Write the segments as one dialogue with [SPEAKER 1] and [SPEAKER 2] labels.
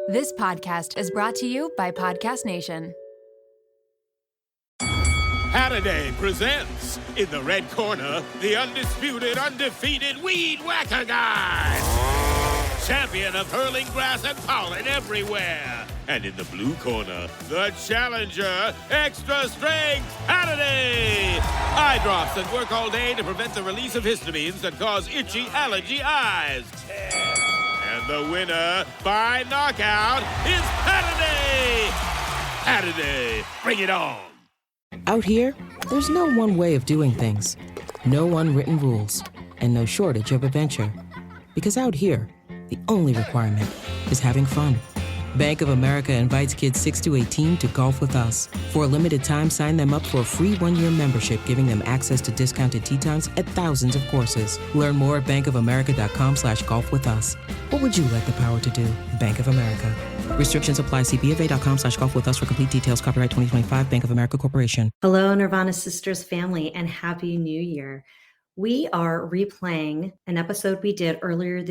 [SPEAKER 1] This podcast is brought to you by Podcast Nation.
[SPEAKER 2] Ah.mi presents, in the red corner, the undisputed, undefeated Weed Whacker Guy. Champion of hurling grass and pollen everywhere. And in the blue corner, the challenger, extra strength, Ah.mi. Eye drops that work all day to prevent the release of histamines that cause itchy allergy eyes. And the winner, by knockout, is Ah.mi. Ah.mi, bring it on.
[SPEAKER 3] Out here, there's no one way of doing things. No unwritten rules. And no shortage of adventure. Because out here, the only requirement is having fun. Bank of America invites kids 6 to 18 to golf with us. For a limited time, sign them up for a free one-year membership, giving them access to discounted tee times at thousands of courses. Learn more at bankofamerica.com/golf with us. What would you like the power to do? Bank of America. Restrictions apply. See BofA.com/golf with us for complete details. Copyright 2025 Bank of America Corporation.
[SPEAKER 4] Hello, Nirvana Sisters family, and Happy New Year. We are replaying an episode we did earlier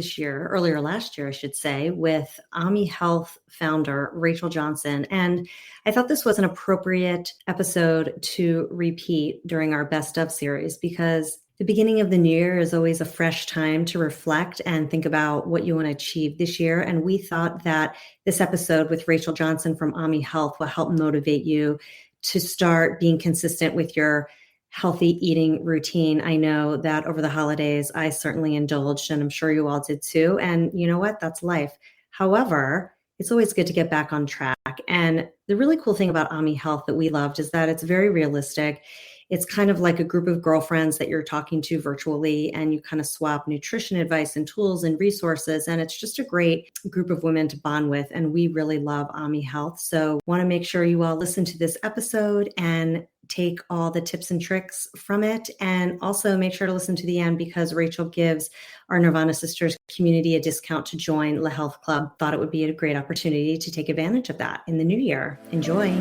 [SPEAKER 4] last year, I should say, with Ah.mi Health founder Rachel Johnson. And I thought this was an appropriate episode to repeat during our Best of series because the beginning of the new year is always a fresh time to reflect and think about what you want to achieve this year. And we thought that this episode with Rachel Johnson from Ah.mi Health will help motivate you to start being consistent with your healthy eating routine. I know that over the holidays, I certainly indulged, and I'm sure you all did too. And you know what? That's life. However, it's always good to get back on track. And the really cool thing about Ah.mi Health that we loved is that it's very realistic. It's kind of like a group of girlfriends that you're talking to virtually, and you kind of swap nutrition advice and tools and resources. And it's just a great group of women to bond with. And we really love Ah.mi Health. So want to make sure you all listen to this episode and take all the tips and tricks from it. And also make sure to listen to the end because Rachel gives our Nirvana Sisters community a discount to join the Health Club. Thought it would be a great opportunity to take advantage of that in the new year. Enjoy.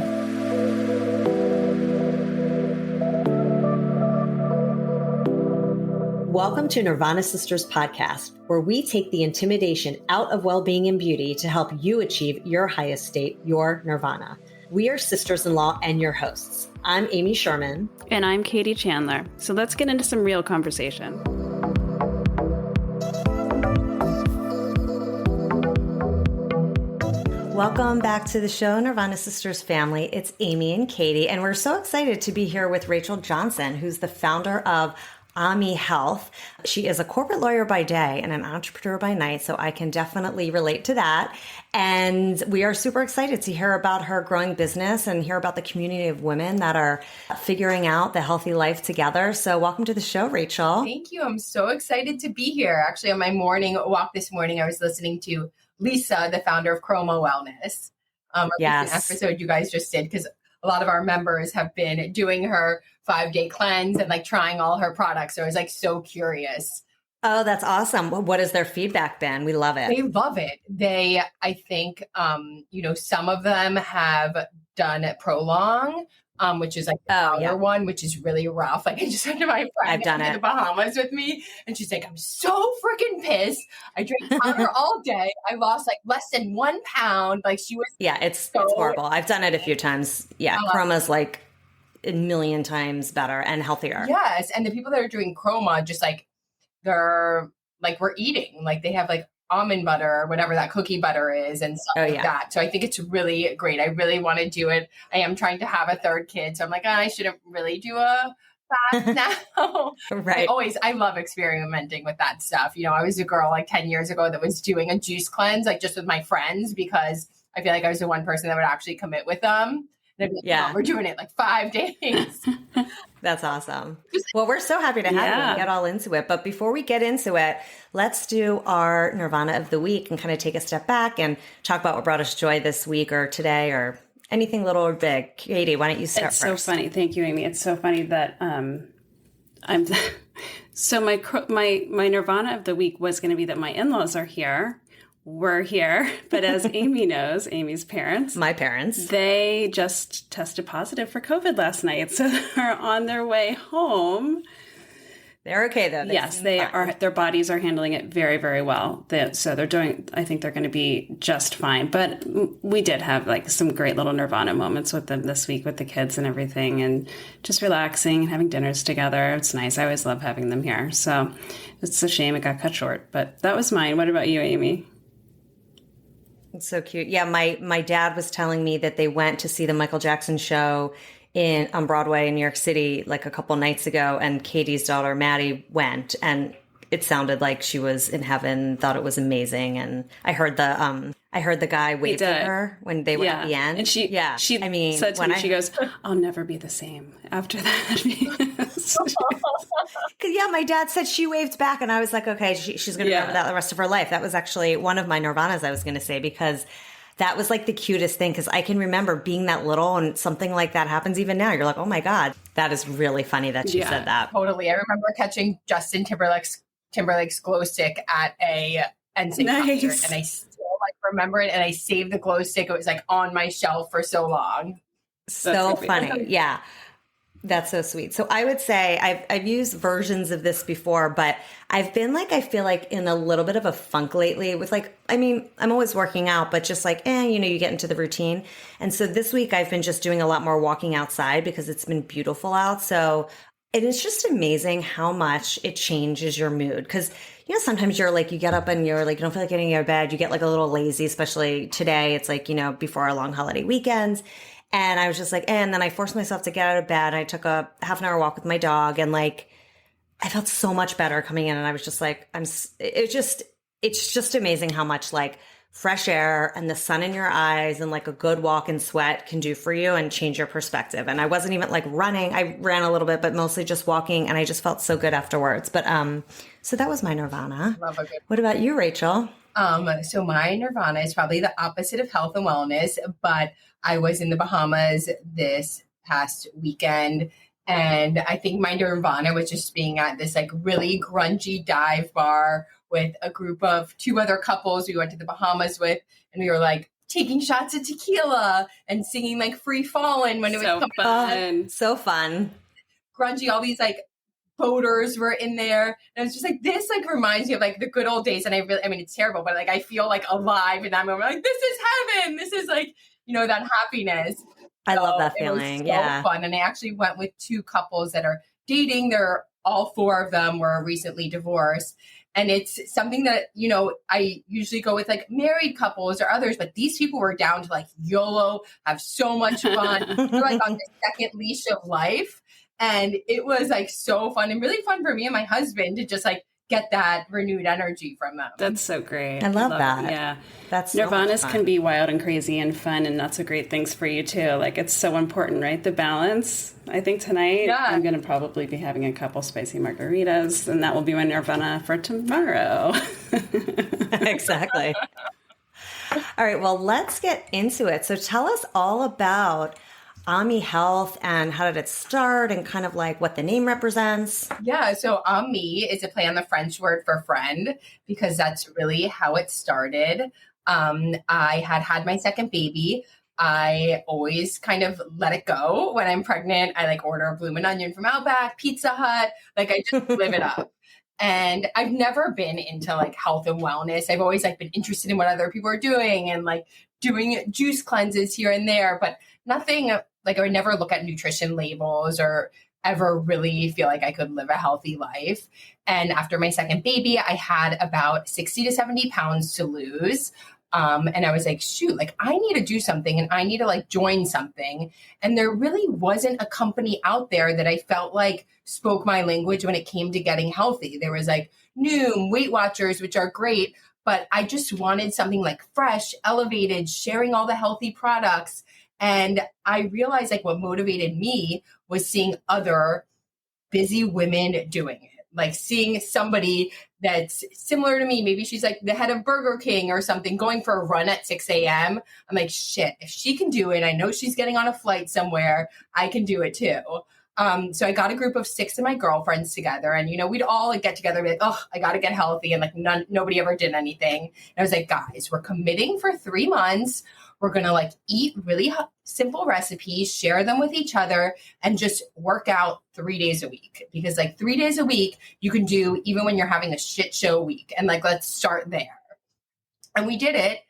[SPEAKER 4] Welcome to Nirvana Sisters podcast, where we take the intimidation out of well-being and beauty to help you achieve your highest state, your nirvana. We are sisters-in-law and your hosts. I'm Amy Sherman.
[SPEAKER 5] And I'm Katie Chandler. So let's get into some real conversation.
[SPEAKER 4] Welcome back to the show, Nirvana Sisters family. It's Amy and Katie, and we're so excited to be here with Rachel Johnson, who's the founder of Ah.mi Health. She is a corporate lawyer by day and an entrepreneur by night, so I can definitely relate to that. And we are super excited to hear about her growing business and hear about the community of women that are figuring out the healthy life together. So welcome to the show, Rachel.
[SPEAKER 6] Thank you. I'm so excited to be here. Actually, on my morning walk this morning, I was listening to Lisa, the founder of Chroma Wellness.
[SPEAKER 4] Yes.
[SPEAKER 6] Episode you guys just did, because a lot of our members have been doing her 5-day cleanse and like trying all her products. So I was like so curious.
[SPEAKER 4] Oh, that's awesome. What has their feedback been? We love it.
[SPEAKER 6] They love it. I think, some of them have done Prolong, which is like the powder one, which is really rough. Like I just went to my friend in the Bahamas with me, and she's like, I'm so freaking pissed. I drank powder all day. I lost like less than 1 pound. Like she was.
[SPEAKER 4] Yeah, it's horrible. I've done it a few times. Yeah, Chroma's like a million times better and healthier.
[SPEAKER 6] Yes. And the people that are doing Chroma, just like, they're like, we're eating, like they have like almond butter or whatever that cookie butter is and stuff like that. So I think it's really great. I really want to do it. I am trying to have a third kid. So I'm like, I shouldn't really do a fast now.
[SPEAKER 4] Right.
[SPEAKER 6] I love experimenting with that stuff. You know, I was a girl like 10 years ago that was doing a juice cleanse, like just with my friends, because I feel like I was the one person that would actually commit with them. Yeah, we're doing it like 5 days.
[SPEAKER 4] That's awesome. Well, we're so happy to have you and get all into it. But before we get into it, let's do our Nirvana of the week and kind of take a step back and talk about what brought us joy this week or today or anything little or big. Katie, why don't you start first?
[SPEAKER 5] It's so funny. Thank you, Amy. It's so funny that I'm so my Nirvana of the week was going to be that my in-laws are here. We're here, but as Amy knows, Amy's parents,
[SPEAKER 4] my parents,
[SPEAKER 5] they just tested positive for COVID last night. So they're on their way home
[SPEAKER 4] They're okay though.
[SPEAKER 5] Yes, they are. Their bodies are handling it very, very well. So they're doing, I think they're going to be just fine. But we did have like some great little Nirvana moments with them this week with the kids and everything, and just relaxing and having dinners together. It's nice. I always love having them here. So it's a shame it got cut short, but that was mine. What about you, Amy?
[SPEAKER 4] It's so cute. Yeah. My dad was telling me that they went to see the Michael Jackson show on Broadway in New York City like a couple nights ago, and Katie's daughter Maddie went, and it sounded like she was in heaven, thought it was amazing. And I heard the guy wave to her when they were at the end.
[SPEAKER 5] And she said to me, she goes, "I'll never be the same after that."
[SPEAKER 4] Yeah, my dad said she waved back, and I was like, okay, she's going to remember that the rest of her life. That was actually one of my Nirvanas I was going to say, because that was like the cutest thing, because I can remember being that little and something like that happens even now. You're like, oh my God, that is really funny that she said that.
[SPEAKER 6] Totally. I remember catching Justin Timberlake's glow stick at a NSYNC concert, and I still like remember it, and I saved the glow stick. It was like on my shelf for so long.
[SPEAKER 4] So funny. Yeah. That's so sweet. So I would say I've used versions of this before, but I've been like, I feel like in a little bit of a funk lately with like, I mean, I'm always working out, but just like, you get into the routine. And so this week I've been just doing a lot more walking outside because it's been beautiful out. So it is just amazing how much it changes your mood. Because, sometimes you're like, you get up and you're like, you don't feel like getting out of bed. You get like a little lazy, especially today. It's like, before our long holiday weekends. And I was just like, and then I forced myself to get out of bed. I took a half an hour walk with my dog, and like, I felt so much better coming in. And I was just like, it's just amazing how much like fresh air and the sun in your eyes and like a good walk and sweat can do for you and change your perspective. And I wasn't even like running. I ran a little bit, but mostly just walking. And I just felt so good afterwards. But, so that was my Nirvana.
[SPEAKER 6] Love a good.
[SPEAKER 4] What about you, Rachel?
[SPEAKER 6] So my Nirvana is probably the opposite of health and wellness, but I was in the Bahamas this past weekend, and I think my Nirvana was just being at this like really grungy dive bar with a group of 2 other couples we went to the Bahamas with, and we were like taking shots of tequila and singing like Free Fallin' when it was
[SPEAKER 5] so fun.
[SPEAKER 4] So fun.
[SPEAKER 6] Grungy, all these like boaters were in there, and I was just like, this like reminds me of like the good old days. And I mean it's terrible, but like I feel like alive in that moment. Like, this is heaven. This is like, that happiness.
[SPEAKER 4] I love that feeling.
[SPEAKER 6] It was so fun. And I actually went with 2 couples that are dating. They're all 4 of them were recently divorced. And it's something that, I usually go with like married couples or others, but these people were down to like YOLO, have so much fun. They're like on the second leash of life. And it was like so fun and really fun for me and my husband to just like get that renewed energy from them.
[SPEAKER 5] That's so great.
[SPEAKER 4] I love that.
[SPEAKER 5] Yeah.
[SPEAKER 4] That's
[SPEAKER 5] Nirvanas can be wild and crazy and fun and lots of great things for you too. Like, it's so important, right? The balance. I think tonight I'm going to probably be having a couple spicy margaritas, and that will be my Nirvana for tomorrow.
[SPEAKER 4] Exactly. All right. Well, let's get into it. So tell us all about Ah.mi Health and how did it start and kind of like what the name represents.
[SPEAKER 6] Yeah, so Ah.mi is a play on the French word for friend, because that's really how it started. I had my second baby. I always kind of let it go when I'm pregnant. I like order a bloomin' onion from Outback, Pizza Hut. Like, I just live it up. And I've never been into like health and wellness. I've always like been interested in what other people are doing and like doing juice cleanses here and there, but nothing like I would never look at nutrition labels or ever really feel like I could live a healthy life. And after my second baby, I had about 60 to 70 pounds to lose. And I was like, shoot, like I need to do something and I need to like join something. And there really wasn't a company out there that I felt like spoke my language when it came to getting healthy. There was like Noom, Weight Watchers, which are great, but I just wanted something like fresh, elevated, sharing all the healthy products. And I realized like what motivated me was seeing other busy women doing it, like seeing somebody that's similar to me. Maybe she's like the head of Burger King or something, going for a run at 6 a.m. I'm like, shit, if she can do it, I know she's getting on a flight somewhere, I can do it too. So I got a group of 6 of my girlfriends together, and, we'd all like get together and be like, oh, I got to get healthy. And like nobody ever did anything. And I was like, guys, we're committing for 3 months. We're going to like eat really simple recipes, share them with each other, and just work out 3 days a week. Because like 3 days a week, you can do even when you're having a shit show week. And like, let's start there. And we did it,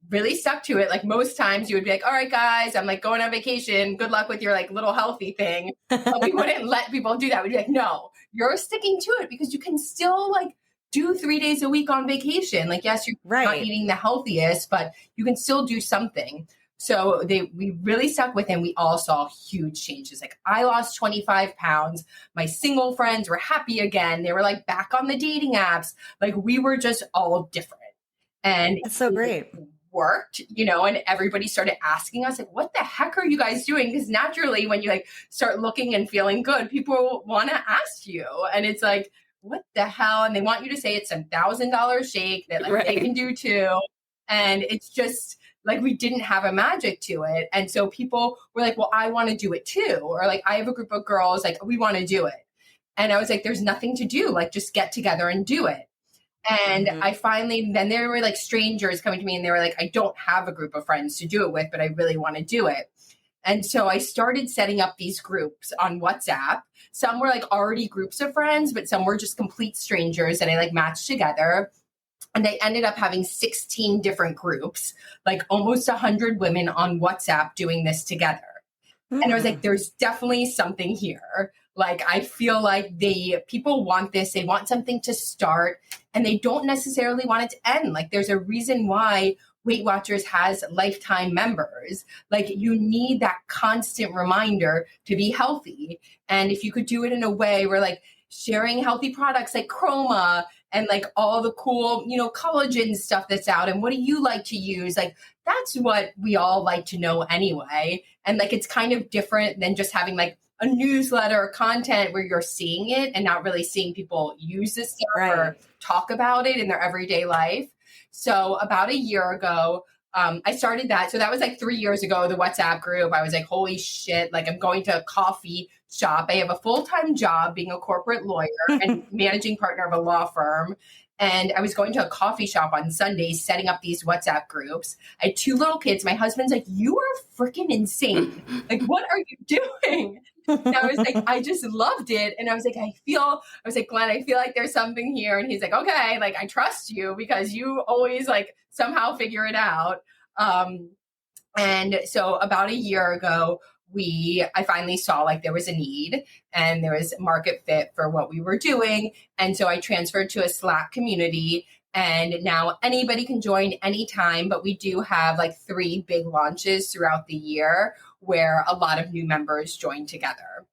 [SPEAKER 6] really stuck to it. Like most times you would be like, all right, guys, I'm like going on vacation. Good luck with your like little healthy thing. But we wouldn't let people do that. We'd be like, no, you're sticking to it because you can still like do 3 days a week on vacation. Like, yes, you're not eating the healthiest, but you can still do something. So we really stuck with him. We all saw huge changes. Like I lost 25 pounds. My single friends were happy again. They were like back on the dating apps. Like we were just all different. And
[SPEAKER 7] it's so great.
[SPEAKER 6] Worked, and everybody started asking us like, what the heck are you guys doing? Because naturally when you like start looking and feeling good, people want to ask you. And it's like, what the hell? And they want you to say it's $1,000 shake that like they can do too. And it's just like, we didn't have a magic to it. And so people were like, well, I want to do it too. Or like, I have a group of girls, like we want to do it. And I was like, there's nothing to do. Like just get together and do it. And I finally, then there were like strangers coming to me and they were like, I don't have a group of friends to do it with, but I really want to do it. And so I started setting up these groups on WhatsApp. Some were like already groups of friends, but some were just complete strangers that I like matched together. And they ended up having 16 different groups, like almost 100 women on WhatsApp doing this together. And I was like, there's definitely something here. Like, I feel like people want this. They want something to start and they don't necessarily want it to end. Like, there's a reason why Weight Watchers has lifetime members. Like, you need that constant reminder to be healthy. And if you could do it in a way where like sharing healthy products like Chroma and like all the cool, collagen stuff that's out and what do you like to use? Like, that's what we all like to know anyway. And like, it's kind of different than just having like a newsletter or content where you're seeing it and not really seeing people use this stuff or talk about it in their everyday life. So about a year ago, I started that. So that was like 3 years ago, the WhatsApp group. I was like, holy shit, like I'm going to a coffee shop. I have a full-time job being a corporate lawyer and managing partner of a law firm. And I was going to a coffee shop on Sundays, setting up these WhatsApp groups. I had 2 little kids. My husband's like, you are freaking insane. Like, what are you doing? And I was like, I just loved it. And I was like, Glenn, I feel like there's something here. And he's like, okay, like I trust you because you always like somehow figure it out. And so about a year ago, I finally saw like there was a need and there was market fit for what we were doing. And so I transferred to a Slack community and now anybody can join anytime, but we do have like 3 big launches throughout the year where a lot of new members join together.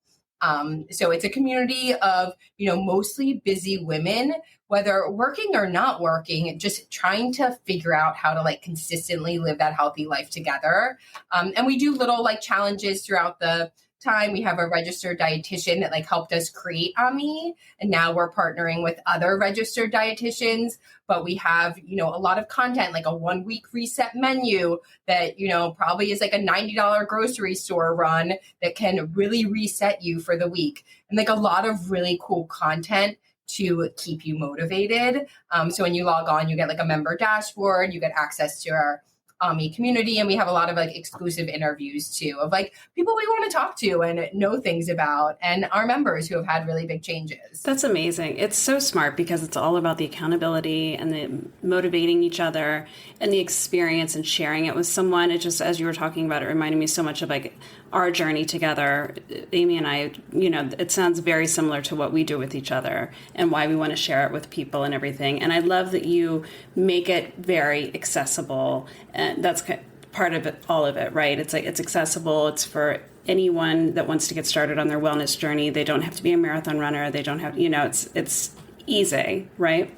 [SPEAKER 6] So it's a community of, mostly busy women, whether working or not working, just trying to figure out how to like consistently live that healthy life together. And we do little like challenges throughout the time. We have a registered dietitian that like helped us create Ah.mi, and now we're partnering with other registered dietitians. But we have, a lot of content, like a 1-week reset menu that, probably is like a $90 grocery store run that can really reset you for the week. And like a lot of really cool content to keep you motivated. So when you log on, you get like a member dashboard, you get access to our Ah.mi community, and we have a lot of like exclusive interviews too of like people we want to talk to and know things about, and our members who have had really big changes.
[SPEAKER 5] That's amazing. It's so smart because it's all about the accountability and the motivating each other and the experience and sharing it with someone. It just, as you were talking about, it reminded me so much of like our journey together. Amy and I, it sounds very similar to what we do with each other and why we want to share it with people and everything. And I love that you make it very accessible. And that's part of it, all of it, right? It's like, it's accessible. It's for anyone that wants to get started on their wellness journey. They don't have to be a marathon runner. They don't have, it's easy, right?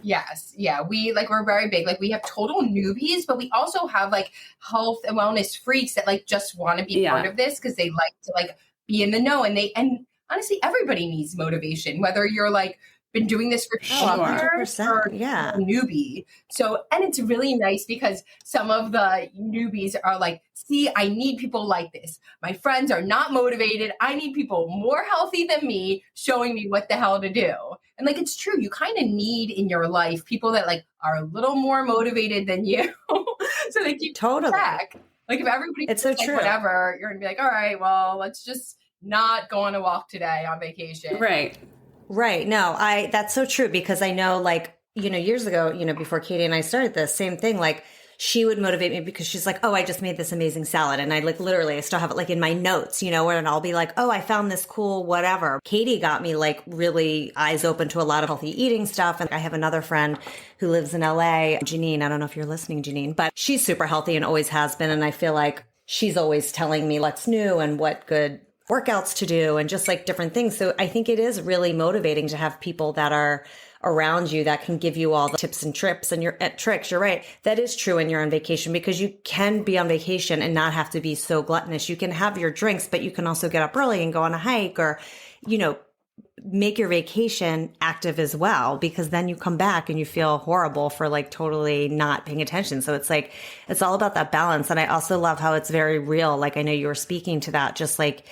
[SPEAKER 6] Yes. Yeah. We're very big. Like we have total newbies, but we also have like health and wellness freaks that like just want to be part of this because they like to like be in the know. And honestly, everybody needs motivation, whether you're like been doing this for years or a newbie. So, and it's really nice because some of the newbies are like, see, I need people like this. My friends are not motivated. I need people more healthy than me showing me what the hell to do. And like, it's true. You kind of need in your life people that like are a little more motivated than you. So they keep track. Like if everybody
[SPEAKER 4] it's so
[SPEAKER 6] like
[SPEAKER 4] true.
[SPEAKER 6] Whatever, you're gonna be like, all right, well, let's just not go on a walk today on vacation.
[SPEAKER 5] Right.
[SPEAKER 4] No, that's so true because I know like, years ago, before Katie and I started this, same thing, like she would motivate me because she's like, oh, I just made this amazing salad. And I like, literally, I still have it like in my notes, where and I'll be like, oh, I found this cool, whatever. Katie got me like really eyes open to a lot of healthy eating stuff. And I have another friend who lives in LA, Janine. I don't know if you're listening, Janine, but she's super healthy and always has been. And I feel like she's always telling me what's new and what good workouts to do and just like different things. So I think it is really motivating to have people that are around you that can give you all the tips and tricks and tricks. You're right. That is true when you're on vacation because you can be on vacation and not have to be so gluttonous. You can have your drinks, but you can also get up early and go on a hike or, make your vacation active as well, because then you come back and you feel horrible for like totally not paying attention. So it's like, it's all about that balance. And I also love how it's very real. Like I know you were speaking to that, just like,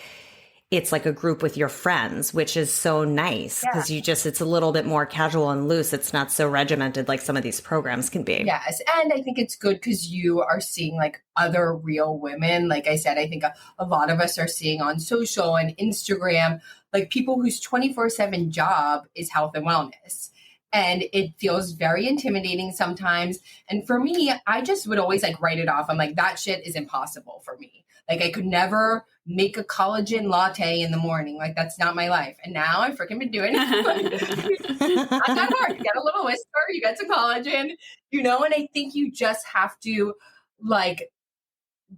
[SPEAKER 4] it's like a group with your friends, which is so nice because it's a little bit more casual and loose. It's not so regimented like some of these programs can be.
[SPEAKER 6] Yes. And I think it's good because you are seeing like other real women. Like I said, I think a lot of us are seeing on social and Instagram, like people whose 24/7 job is health and wellness. And it feels very intimidating sometimes. And for me, I just would always like write it off. I'm like, that shit is impossible for me. Like I could never make a collagen latte in the morning. Like that's not my life. And now I've freaking been doing it. Not that hard. You get a little whisker, you get some collagen, and I think you just have to like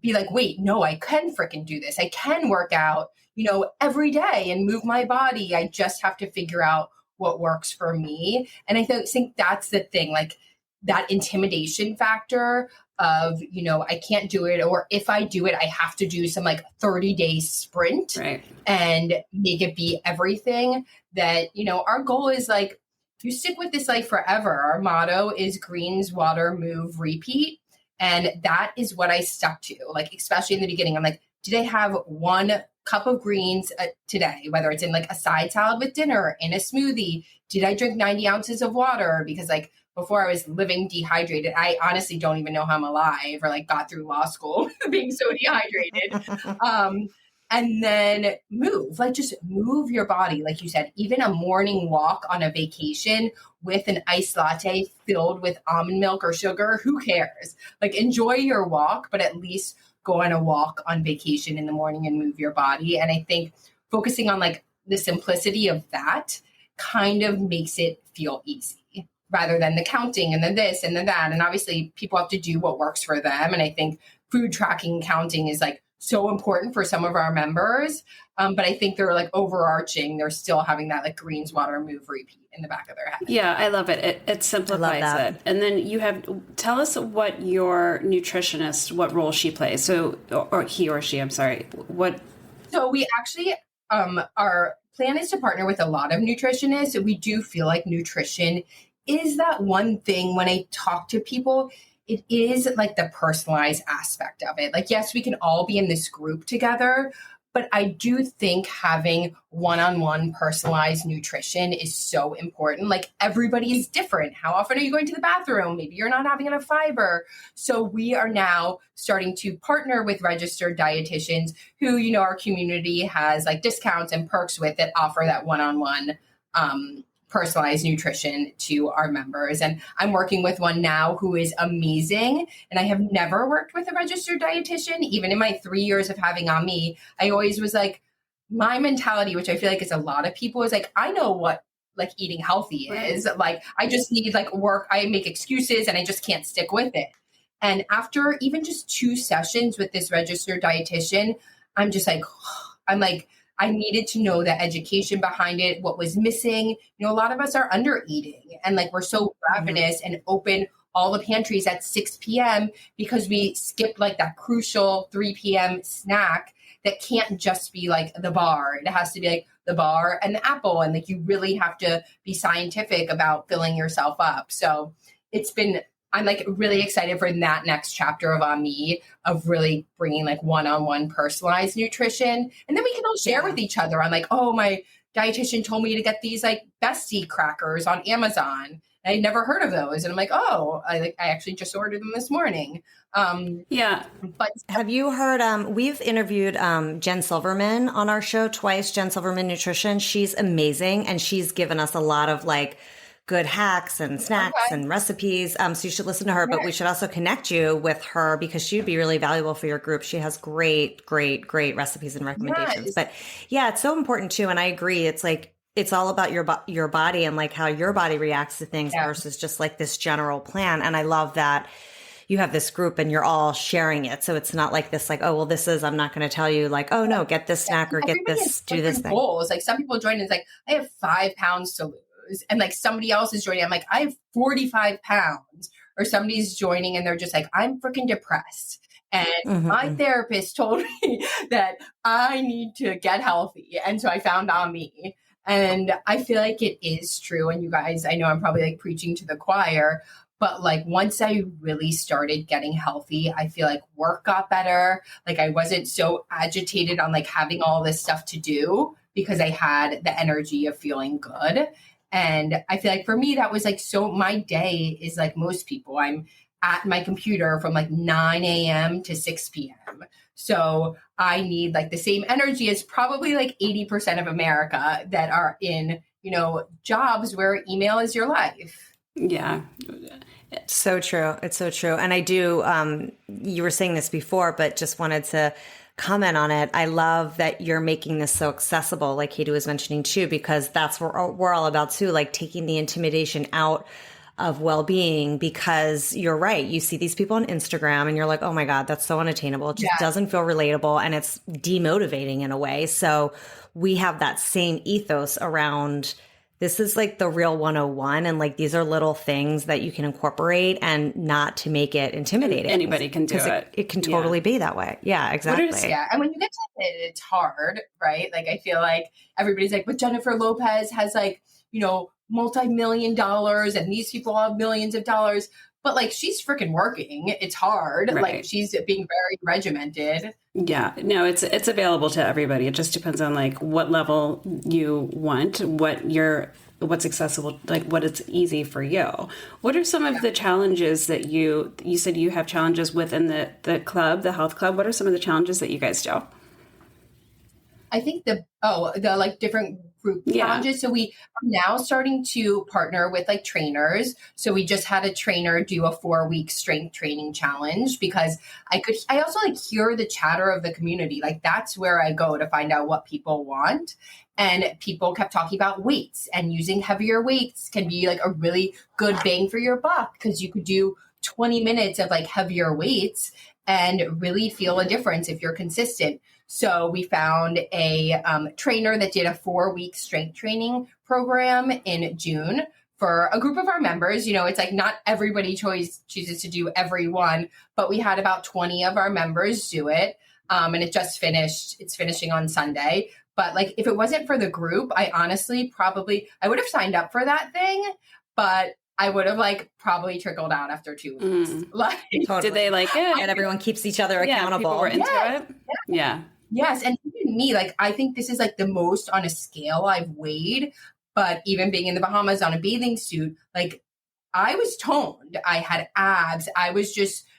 [SPEAKER 6] be like, wait, no, I can freaking do this. I can work out, every day and move my body. I just have to figure out what works for me. And I think that's the thing, like that intimidation factor of, I can't do it. Or if I do it, I have to do some like 30-day sprint and make it be everything that, our goal is like, you stick with this like forever. Our motto is greens, water, move, repeat. And that is what I stuck to, like, especially in the beginning. I'm like, did I have 1 cup of greens today, whether it's in like a side salad with dinner, in a smoothie? Did I drink 90 ounces of water? Because like before I was living dehydrated, I honestly don't even know how I'm alive or like got through law school being so dehydrated. And then move, like just move your body. Like you said, even a morning walk on a vacation with an iced latte filled with almond milk or sugar, who cares? Like enjoy your walk, but at least go on a walk on vacation in the morning and move your body. And I think focusing on like the simplicity of that kind of makes it feel easy rather than the counting and then this and then that. And obviously people have to do what works for them. And I think food tracking and counting is like so important for some of our members. But I think they're like overarching. They're still having that like greens, water, move, repeat in the back of their head.
[SPEAKER 5] Yeah, I love it. It simplifies it. And then tell us what your nutritionist, what role she plays. So, or he or she, I'm sorry.
[SPEAKER 6] So we actually, our plan is to partner with a lot of nutritionists. We do feel like nutrition is that one thing when I talk to people, it is like the personalized aspect of it. Like, yes, we can all be in this group together, but I do think having one-on-one personalized nutrition is so important. Like everybody is different. How often are you going to the bathroom? Maybe you're not having enough fiber. So we are now starting to partner with registered dietitians who, our community has like discounts and perks with that offer that one-on-one personalized nutrition to our members. And I'm working with one now who is amazing. And I have never worked with a registered dietitian. Even in my 3 years of having Ah.mi, I always was like, my mentality, which I feel like is a lot of people, is like, I know what like eating healthy is. Like, I just need like work. I make excuses and I just can't stick with it. And after even just 2 sessions with this registered dietitian, I'm just like, I needed to know the education behind it, what was missing. A lot of us are under eating and like we're so ravenous and open all the pantries at 6 p.m. because we skipped like that crucial 3 p.m. snack that can't just be like the bar. It has to be like the bar and the apple. And like you really have to be scientific about filling yourself up. So I'm like really excited for that next chapter of Ah.mi, of really bringing like one-on-one personalized nutrition. And then we can all share with each other. I'm like, oh, my dietitian told me to get these like bestie crackers on Amazon. I had never heard of those. And I'm like, oh, I actually just ordered them this morning.
[SPEAKER 4] But have you heard, we've interviewed Jen Silverman on our show twice, Jen Silverman Nutrition. She's amazing. And she's given us a lot of like good hacks and snacks and recipes. So you should listen to her, but we should also connect you with her because she'd be really valuable for your group. She has great recipes and recommendations. Yes. But yeah, it's so important too. And I agree. It's like, it's all about your body and like how your body reacts to things versus just like this general plan. And I love that you have this group and you're all sharing it. So it's not like this, like, oh, well, this is, I'm not going to tell you like, oh no, get this snack or get this, do this thing.
[SPEAKER 6] Goals. Like some people join and it's like, I have 5 pounds to lose. And like somebody else is joining. I'm like, I have 45 pounds. Or somebody's joining and they're just like, I'm freaking depressed. And my therapist told me that I need to get healthy. And so I found Ah.mi. And I feel like it is true. And you guys, I know I'm probably like preaching to the choir, but like once I really started getting healthy, I feel like work got better. Like I wasn't so agitated on like having all this stuff to do because I had the energy of feeling good. And I feel like for me, that was like, so my day is like most people, I'm at my computer from like 9 a.m. to 6 p.m. So I need like the same energy as probably like 80% of America that are in, you know, jobs where email is your life.
[SPEAKER 5] Yeah.
[SPEAKER 4] It's so true. It's so true. And I do, you were saying this before, but just wanted to comment on it. I love that you're making this so accessible, like Katie was mentioning too, because that's what we're all about too, like taking the intimidation out of well-being, because you're right. You see these people on Instagram and you're like, oh my God, that's so unattainable. It just doesn't feel relatable and it's demotivating in a way. So we have that same ethos around this is like the real 101. And like, these are little things that you can incorporate and not to make it intimidating.
[SPEAKER 5] Anybody can do it.
[SPEAKER 4] It can totally be that way. Yeah, exactly.
[SPEAKER 6] And when you get to it, it's hard, right? Like, I feel like everybody's like, but Jennifer Lopez has like, you know, multi-million dollars and these people have millions of dollars, but like she's freaking working. It's hard. Right. Like she's being very regimented.
[SPEAKER 5] Yeah, no, it's available to everybody. It just depends on like what level you want, what's accessible, like what is easy for you. What are some of the challenges that you said you have challenges within the club, the health club? What are some of the challenges that you guys do?
[SPEAKER 6] I think the like different group challenges. So we are now starting to partner with like trainers. So we just had a trainer do a 4-week strength training challenge because I also like hear the chatter of the community. Like that's where I go to find out what people want. And people kept talking about weights, and using heavier weights can be like a really good bang for your buck because you could do 20 minutes of like heavier weights and really feel a difference if you're consistent. So we found a trainer that did a 4-week strength training program in June for a group of our members. You know, it's like not everybody chooses to do every one, but we had about 20 of our members do it. And it just finished. It's finishing on Sunday. But like, if it wasn't for the group, I honestly I would have signed up for that thing, but I would have like probably trickled out after 2 weeks. Like,
[SPEAKER 5] totally. Did they like it?
[SPEAKER 4] And everyone keeps each other accountable.
[SPEAKER 5] People were into it. Yeah.
[SPEAKER 6] Yes. And even me, like, I think this is like the most on a scale I've weighed, but even being in the Bahamas on a bathing suit, like I was toned. I had abs.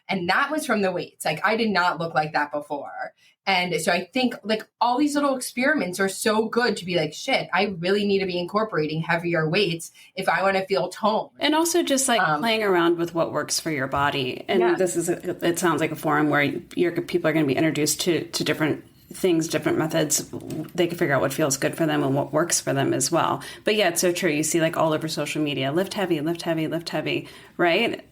[SPEAKER 6] And that was from the weights. Like I did not look like that before. And so I think like all these little experiments are so good to be like, shit, I really need to be incorporating heavier weights if I want to feel toned.
[SPEAKER 5] And also just like playing around with what works for your body. And it sounds like a forum where people are going to be introduced to different things, different methods. They can figure out what feels good for them and what works for them as well. But yeah, it's so true. You see like all over social media, lift heavy, lift heavy, lift heavy, right?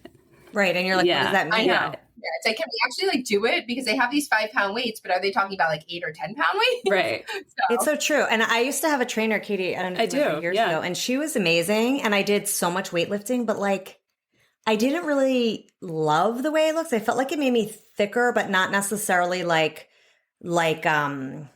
[SPEAKER 4] Right. And you're like, what does that mean?
[SPEAKER 6] I know. Yeah, it's like, can we actually like do it? Because they have these 5-pound weights, but are they talking about like 8 or 10 pound weights?
[SPEAKER 5] Right.
[SPEAKER 4] It's so true. And I used to have a trainer, Katie, years ago, and she was amazing. And I did so much weightlifting, but like, I didn't really love the way it looks. I felt like it made me thicker, but not necessarily like long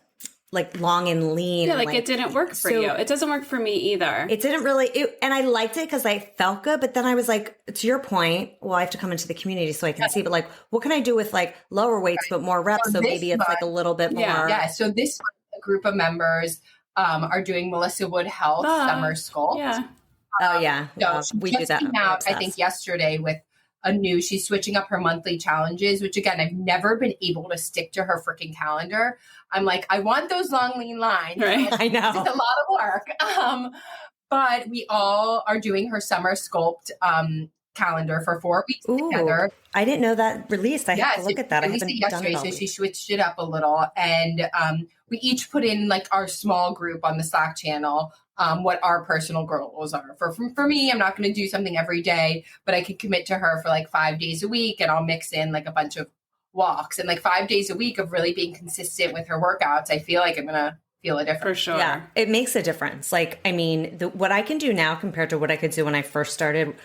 [SPEAKER 4] and lean.
[SPEAKER 5] Yeah, like it didn't work for you. It doesn't work for me either.
[SPEAKER 4] It didn't really, and I liked it because I felt good, but then I was like, to your point, well, I have to come into the community so I can see, but like, what can I do with like lower weights, but more reps? So maybe it's like a little bit more.
[SPEAKER 6] Yeah. So this month, a group of members are doing Melissa Wood Health Summer Sculpt.
[SPEAKER 5] Yeah.
[SPEAKER 4] Oh yeah,
[SPEAKER 6] So
[SPEAKER 4] we
[SPEAKER 6] she
[SPEAKER 4] do
[SPEAKER 6] just
[SPEAKER 4] that.
[SPEAKER 6] came out, I think, yesterday with she's switching up her monthly challenges, which again, I've never been able to stick to her freaking calendar. I'm like, I want those long lean lines.
[SPEAKER 5] Right.
[SPEAKER 6] Like,
[SPEAKER 4] I know.
[SPEAKER 6] it's a lot of work. But we all are doing her summer sculpt calendar for 4 weeks together.
[SPEAKER 4] I didn't know that released. I have to look at that. I haven't done it all
[SPEAKER 6] so
[SPEAKER 4] week.
[SPEAKER 6] she switched it up a little, and we each put in like our small group on the Slack channel what our personal goals are. For me, I'm not going to do something every day, but I can commit to her for like 5 days a week, and I'll mix in like a bunch of walks and like 5 days a week of really being consistent with her workouts. I feel like I'm going to feel a difference.
[SPEAKER 5] For sure.
[SPEAKER 4] Yeah, it makes a difference. Like, I mean, what I can do now compared to what I could do when I first started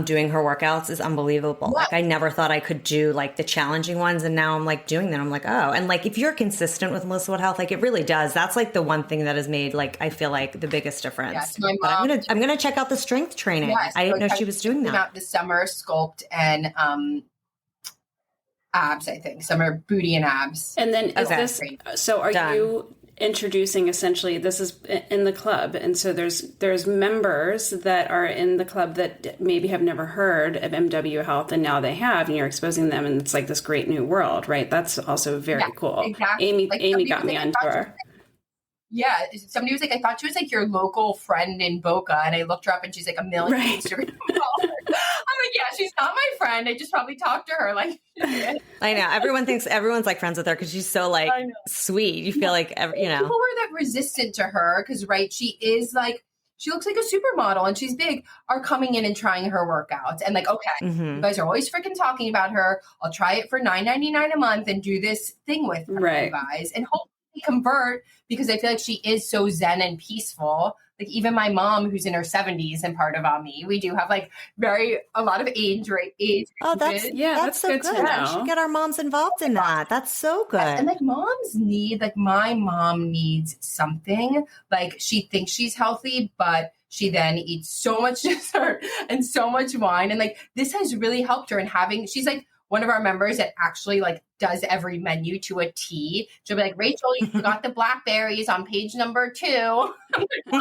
[SPEAKER 4] doing her workouts is unbelievable.
[SPEAKER 6] Yeah.
[SPEAKER 4] Like, I never thought I could do like the challenging ones. And now I'm like doing them. I'm like, oh, and like, if you're consistent with Melissa Wood Health, like it really does. That's like the one thing that has made, like, I feel like the biggest difference.
[SPEAKER 6] Yes, my
[SPEAKER 4] But
[SPEAKER 6] mom,
[SPEAKER 4] I'm going to check out the strength training.
[SPEAKER 6] yes,
[SPEAKER 4] I didn't know she was doing that.
[SPEAKER 6] Out this summer sculpt and abs, I think summer booty and abs.
[SPEAKER 5] And then are
[SPEAKER 4] Done.
[SPEAKER 5] you introducing, essentially, this is in the club, and so there's members that are in the club that maybe have never heard of MW Health, and now they have, and you're exposing them, and it's like this great new world, right? That's also very cool.
[SPEAKER 6] Exactly.
[SPEAKER 5] Amy got me onto her.
[SPEAKER 6] Yeah, somebody was like, I thought she was like your local friend in Boca, and I looked her up, and she's like a million Instagram followers. I'm like, yeah, she's not my friend. I just probably talked to her. Like,
[SPEAKER 4] I know everyone's like friends with her because she's so like sweet. You feel like
[SPEAKER 6] people were that resistant to her because she is like, she looks like a supermodel and she's big, are coming in and trying her workouts and like, okay, you guys are always freaking talking about her. I'll try it for $9.99 a month and do this thing with her, you guys, and hopefully convert, because I feel like she is so zen and peaceful. Like even my mom, who's in her 70s and part of Ah.mi, we do have like a lot of age.
[SPEAKER 4] Oh, that's so good. We should get our moms involved in that. That's so good.
[SPEAKER 6] And like moms need, like my mom needs something. Like she thinks she's healthy, but she then eats so much dessert and so much wine. And like this has really helped her in she's like one of our members that actually like does every menu to a T. She'll be like, Rachel, you forgot the blackberries on page number 2. You're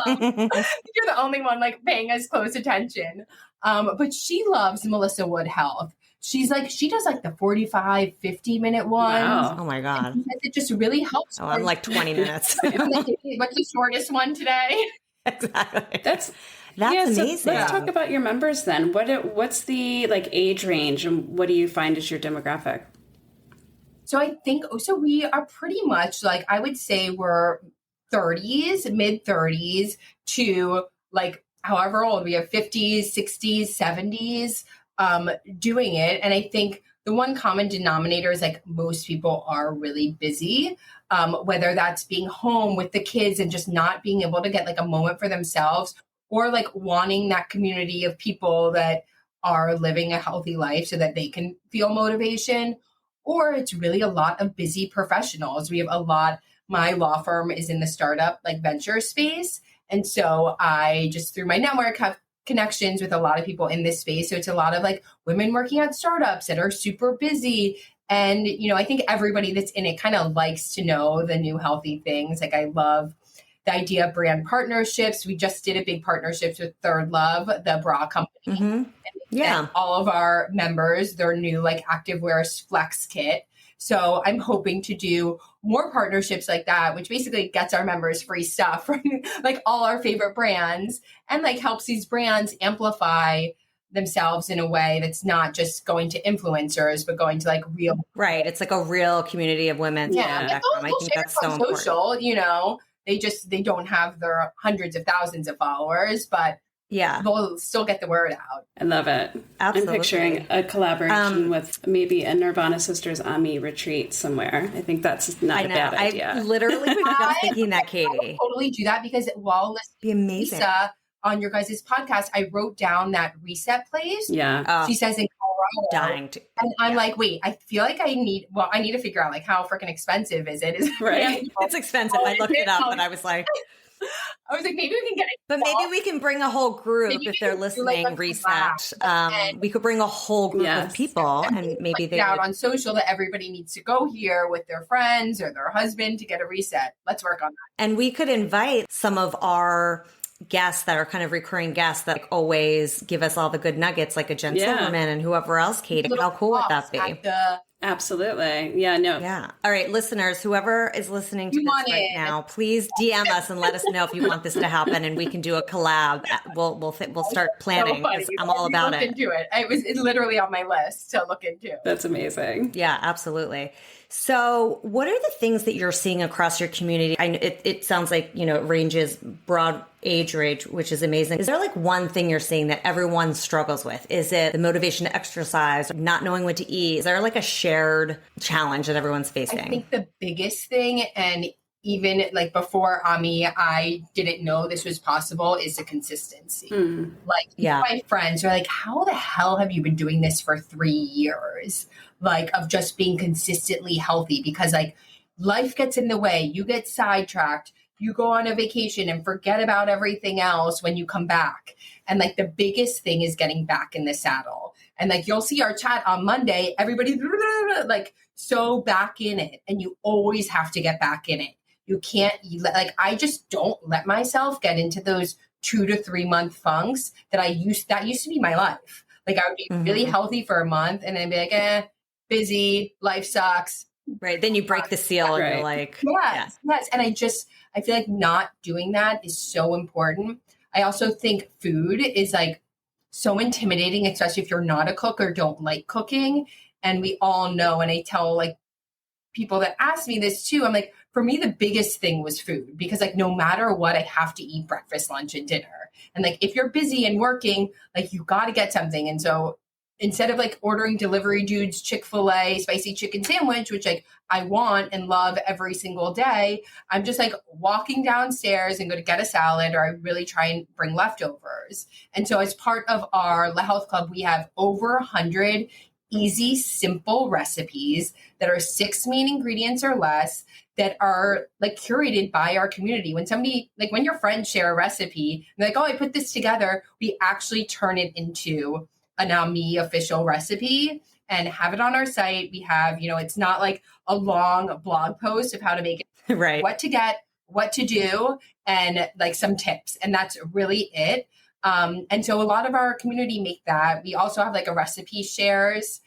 [SPEAKER 6] the only one like paying us close attention. But she loves Melissa Wood Health. She's like, she does like the 45, 50-minute ones.
[SPEAKER 4] Wow. Oh my God.
[SPEAKER 6] It just really helps.
[SPEAKER 4] Oh, I'm like 20 minutes.
[SPEAKER 6] What's the shortest one today?
[SPEAKER 4] Exactly.
[SPEAKER 5] That's
[SPEAKER 4] amazing.
[SPEAKER 5] So let's talk about your members then. What's the like age range, and what do you find is your demographic?
[SPEAKER 6] So I think, we are pretty much like, I would say we're 30s, mid 30s to like however old. We have 50s, 60s, 70s doing it. And I think the one common denominator is like most people are really busy, whether that's being home with the kids and just not being able to get like a moment for themselves, or like wanting that community of people that are living a healthy life so that they can feel motivation. Or it's really a lot of busy professionals. We have my law firm is in the startup like venture space. And so I just through my network have connections with a lot of people in this space. So it's a lot of like women working at startups that are super busy. And, I think everybody that's in it kind of likes to know the new healthy things. Like I love the idea of brand partnerships. We just did a big partnerships with Third Love, the bra company.
[SPEAKER 4] Mm-hmm.
[SPEAKER 6] And all of our members, their new like activewear flex kit. So I'm hoping to do more partnerships like that, which basically gets our members free stuff from like all our favorite brands, and like helps these brands amplify themselves in a way that's not just going to influencers, but going to like real.
[SPEAKER 4] Right. It's like a real community of women.
[SPEAKER 6] Yeah.
[SPEAKER 4] I think that's so important.
[SPEAKER 6] Social, they don't have their hundreds of thousands of followers, but they'll still get the word out.
[SPEAKER 5] I love it.
[SPEAKER 4] Absolutely.
[SPEAKER 5] I'm picturing a collaboration with maybe a Nirvana Sisters Ah.mi retreat somewhere. I think that's not a bad idea.
[SPEAKER 4] I literally was just thinking that, Katie.
[SPEAKER 6] I would totally do that, because while listening to Lisa on your guys' podcast, I wrote down that reset place.
[SPEAKER 5] Yeah.
[SPEAKER 6] She says in Colorado.
[SPEAKER 4] Dying to.
[SPEAKER 6] And I'm like, wait, I feel like I need to figure out like how freaking expensive is it? Is it
[SPEAKER 5] right?
[SPEAKER 4] It's expensive. I looked it up, but I was like,
[SPEAKER 6] maybe we can get it.
[SPEAKER 4] But maybe we can bring a whole group if they're listening. Reset. We could bring a whole group of people, and maybe they
[SPEAKER 6] out on social that everybody needs to go here with their friends or their husband to get a reset. Let's work on that.
[SPEAKER 4] And we could invite some of our guests that are kind of recurring guests that always give us all the good nuggets, like a Jen Silverman and whoever else, Katie. How cool would that be?
[SPEAKER 5] Absolutely. Yeah, no.
[SPEAKER 4] Yeah. All right, listeners, whoever is listening to this right now, please DM us and let us know if you want this to happen, and we can do a collab. We'll start planning, because I'm all about it.
[SPEAKER 6] Into it. It was literally on my list to look into.
[SPEAKER 5] That's amazing.
[SPEAKER 4] Yeah, absolutely. So what are the things that you're seeing across your community? It sounds like, it ranges broad age range, which is amazing. Is there like one thing you're seeing that everyone struggles with? Is it the motivation to exercise, not knowing what to eat? Is there like a shared challenge that everyone's facing?
[SPEAKER 6] I think the biggest thing, and even like before Ah.mi, I didn't know this was possible, is the consistency. Like my friends are like, how the hell have you been doing this for 3 years? Like of just being consistently healthy, because like life gets in the way. You get sidetracked. You go on a vacation and forget about everything else when you come back. And like the biggest thing is getting back in the saddle. And like you'll see our chat on Monday, everybody like so back in it. And you always have to get back in it. You can't, like, I just don't let myself get into those 2 to 3 month funks that used to be my life. Like I would be really healthy for a month and then be like, busy, life sucks.
[SPEAKER 4] Right. Then you break the seal and you're like,
[SPEAKER 6] yes. And I feel like not doing that is so important. I also think food is like so intimidating, especially if you're not a cook or don't like cooking. And we all know, and I tell like people that ask me this too, I'm like, for me, the biggest thing was food, because like no matter what, I have to eat breakfast, lunch, and dinner. And like if you're busy and working, like you got to get something. And so instead of like ordering delivery dude's Chick-fil-A spicy chicken sandwich, which like I want and love every single day, I'm just like walking downstairs and go to get a salad, or I really try and bring leftovers. And so as part of our La Health Club, we have over 100 easy, simple recipes that are 6 main ingredients or less, that are like curated by our community. When somebody, like when your friends share a recipe, and they're like, oh, I put this together, we actually turn it into an Ah.mi official recipe and have it on our site. We have, it's not like a long blog post of how to make it,
[SPEAKER 4] right?
[SPEAKER 6] What to get, what to do, and like some tips. And that's really it. And so a lot of our community make that. We also have like a recipe shares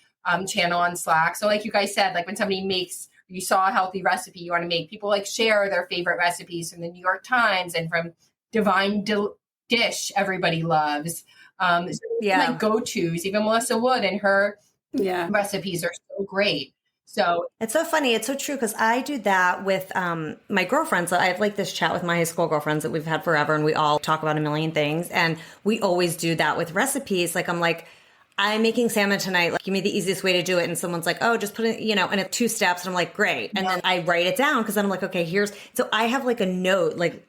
[SPEAKER 6] channel on Slack. So like you guys said, like when somebody you saw a healthy recipe you want to make, people like share their favorite recipes from the New York Times and from Divine Dish everybody loves. Like go-tos, even Melissa Wood and her recipes are so great. So
[SPEAKER 4] it's so funny. It's so true, because I do that with my girlfriends. I have like this chat with my high school girlfriends that we've had forever, and we all talk about a million things. And we always do that with recipes. Like I'm like, I'm making salmon tonight. Like, give me the easiest way to do it. And someone's like, oh, just put it, and it's 2 steps. And I'm like, great. And then I write it down, because then I'm like, okay, so I have like a note, like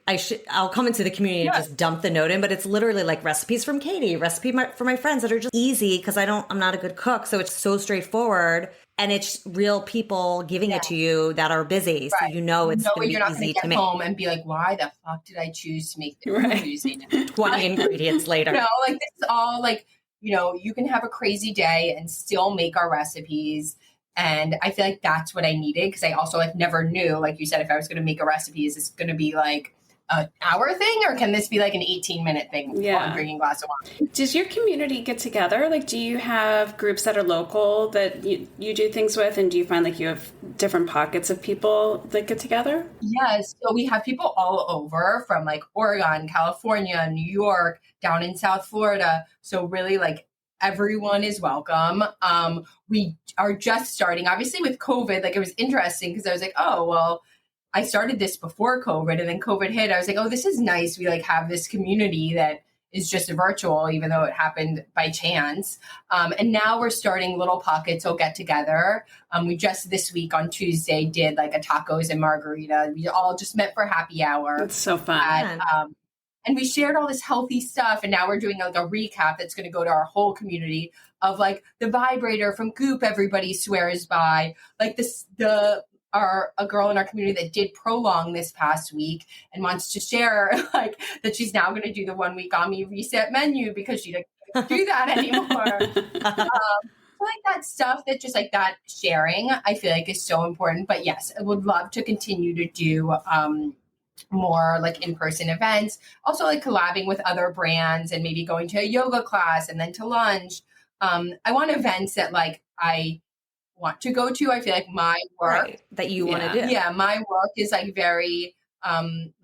[SPEAKER 4] I'll come into the community and just dump the note in, but it's literally like recipes from Katie, for my friends that are just easy, because I'm not a good cook. So it's so straightforward. And it's real people giving it to you that are busy. So it's going to be easy to make.
[SPEAKER 6] Home and be like, why the fuck did I choose to make this Tuesday night?
[SPEAKER 4] 20 ingredients later.
[SPEAKER 6] Like this is all like, you can have a crazy day and still make our recipes. And I feel like that's what I needed, because I also like never knew, like you said, if I was going to make a recipe, is this going to be like an hour thing, or can this be like an 18-minute thing while I'm drinking a glass of wine?
[SPEAKER 5] Does your community get together? Like, do you have groups that are local that you do things with? And do you find like you have different pockets of people that get together?
[SPEAKER 6] Yes. So we have people all over, from like Oregon, California, New York, down in South Florida. So really like everyone is welcome. We are just starting, obviously with COVID, like it was interesting, because I was like, oh, well, I started this before COVID, and then COVID hit. I was like, oh, this is nice. We like have this community that is just virtual, even though it happened by chance. And now we're starting little pockets will get together. We just this week on Tuesday did like a tacos and margarita. We all just met for happy hour.
[SPEAKER 5] It's so fun.
[SPEAKER 6] And we shared all this healthy stuff. And now we're doing like a recap that's going to go to our whole community of like the vibrator from Goop everybody swears by, like a girl in our community that did Prolong this past week and wants to share like that she's now going to do the 1 week Ah.mi reset menu, because she doesn't do that anymore. So like that stuff, that just like that sharing, I feel like is so important. But yes, I would love to continue to do more like in-person events, also like collabing with other brands and maybe going to a yoga class and then to lunch. I want events that like I want to go to. I feel like my work
[SPEAKER 4] that you want to do.
[SPEAKER 6] Yeah, my work is like very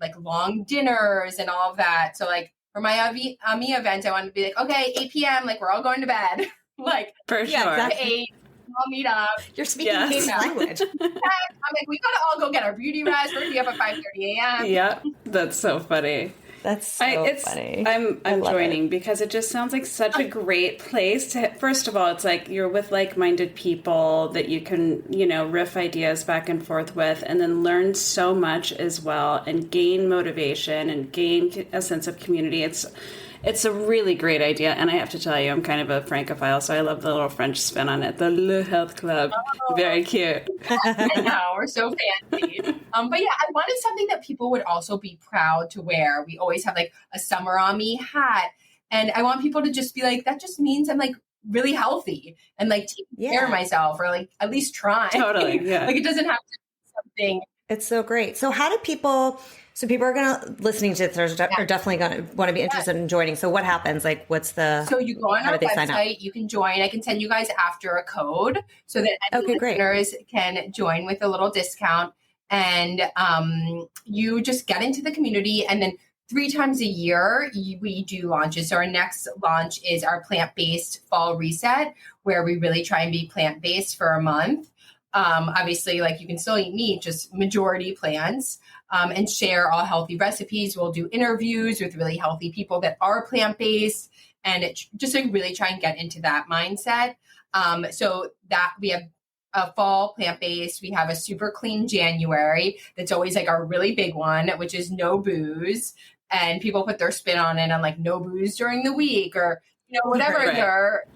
[SPEAKER 6] like long dinners and all of that. So like for my Ah.mi event, I want to be like, okay, 8 p.m. like we're all going to bed. Like
[SPEAKER 5] for sure.
[SPEAKER 6] Exactly. 8, I'll meet up.
[SPEAKER 4] You're speaking Katie's language.
[SPEAKER 6] I'm like, we gotta all go get our beauty rest. We're gonna be up at 5:30 a.m.
[SPEAKER 5] Yeah, that's so funny.
[SPEAKER 4] That's so funny.
[SPEAKER 5] I'm joining because it just sounds like such a great place to, first of all, it's like you're with like-minded people that you can, riff ideas back and forth with, and then learn so much as well and gain motivation and gain a sense of community. It's a really great idea, and I have to tell you, I'm kind of a Francophile, so I love the little French spin on it. The Le Health Club. Oh. Very cute.
[SPEAKER 6] I know, we're so fancy. But yeah, I wanted something that people would also be proud to wear. We always have like a summer Ah.mi hat, and I want people to just be like, that just means I'm like really healthy and like taking care of myself, or like at least trying.
[SPEAKER 5] Totally, yeah.
[SPEAKER 6] Like it doesn't have to be something.
[SPEAKER 4] It's so great. So how do people... So people are listening to this are definitely going to want to be interested in joining. So what happens? Like, what's the...
[SPEAKER 6] So you go on our website, you can join. I can send you guys after a code so that any listeners can join with a little discount. And you just get into the community, and then 3 times a year, we do launches. So our next launch is our plant-based fall reset, where we really try and be plant-based for a month. Obviously, like you can still eat meat, just majority plants, and share all healthy recipes. We'll do interviews with really healthy people that are plant-based, and just like really try and get into that mindset. So that we have a fall plant-based. We have a super clean January. That's always like our really big one, which is no booze. And people put their spin on it on like no booze during the week, or, whatever their